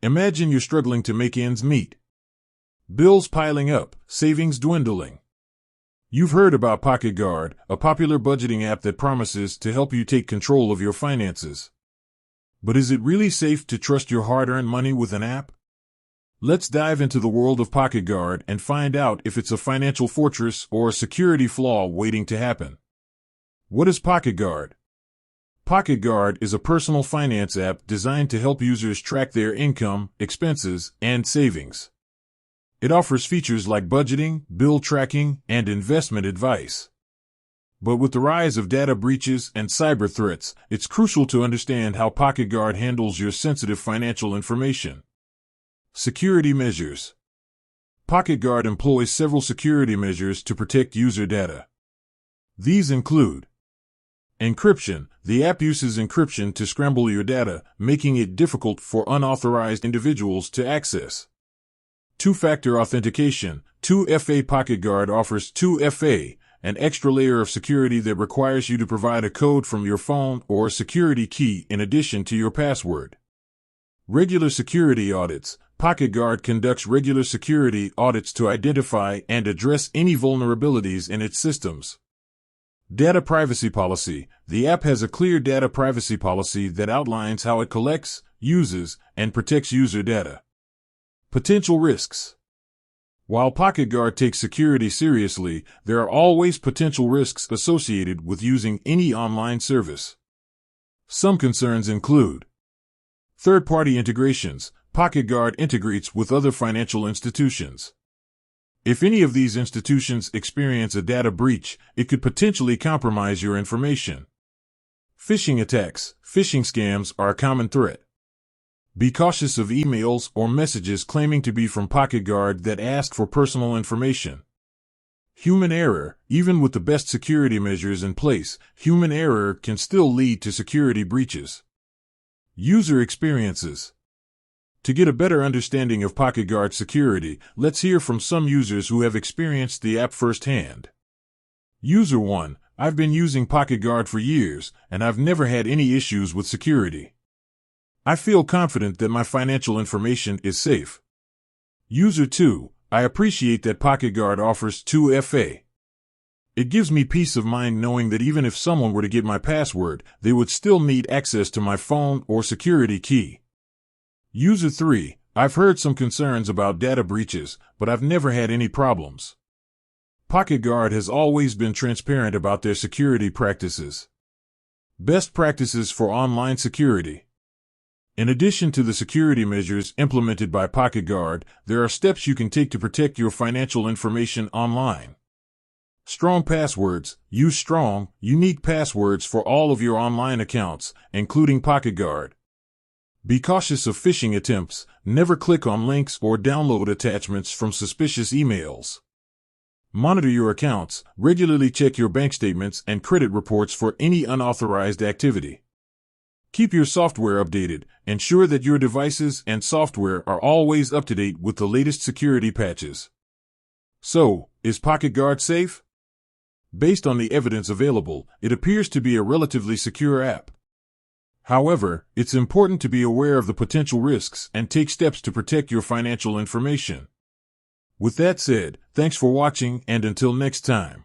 Imagine you're struggling to make ends meet. Bills piling up, savings dwindling. You've heard about PocketGuard, a popular budgeting app that promises to help you take control of your finances. But is it really safe to trust your hard-earned money with an app? Let's dive into the world of PocketGuard and find out if it's a financial fortress or a security flaw waiting to happen. What is PocketGuard? PocketGuard is a personal finance app designed to help users track their income, expenses, and savings. It offers features like budgeting, bill tracking, and investment advice. But with the rise of data breaches and cyber threats, it's crucial to understand how PocketGuard handles your sensitive financial information. Security measures. PocketGuard employs several security measures to protect user data. These include encryption. The app uses encryption to scramble your data, making it difficult for unauthorized individuals to access. Two-factor authentication. 2FA. PocketGuard offers 2FA, an extra layer of security that requires you to provide a code from your phone or a security key in addition to your password. Regular security audits. PocketGuard conducts regular security audits to identify and address any vulnerabilities in its systems. Data privacy policy. The app has a clear data privacy policy that outlines how it collects, uses, and protects user data. Potential risks. While PocketGuard takes security seriously, there are always potential risks associated with using any online service. Some concerns include third-party integrations. PocketGuard integrates with other financial institutions. If any of these institutions experience a data breach, it could potentially compromise your information. Phishing attacks. Phishing scams are a common threat. Be cautious of emails or messages claiming to be from PocketGuard that ask for personal information. Human error. Even with the best security measures in place, human error can still lead to security breaches. User experiences. To get a better understanding of PocketGuard security, let's hear from some users who have experienced the app firsthand. User 1. I've been using PocketGuard for years, and I've never had any issues with security. I feel confident that my financial information is safe. User 2. I appreciate that PocketGuard offers 2FA. It gives me peace of mind knowing that even if someone were to get my password, they would still need access to my phone or security key. User 3. I've heard some concerns about data breaches, but I've never had any problems. PocketGuard has always been transparent about their security practices. Best practices for online security. In addition to the security measures implemented by PocketGuard, there are steps you can take to protect your financial information online. Strong passwords. Use strong, unique passwords for all of your online accounts, including PocketGuard. Be cautious of phishing attempts. Never click on links or download attachments from suspicious emails. Monitor your accounts. Regularly check your bank statements and credit reports for any unauthorized activity. Keep your software updated. Ensure that your devices and software are always up to date with the latest security patches. So, is PocketGuard safe? Based on the evidence available, it appears to be a relatively secure app. However, it's important to be aware of the potential risks and take steps to protect your financial information. With that said, thanks for watching, and until next time.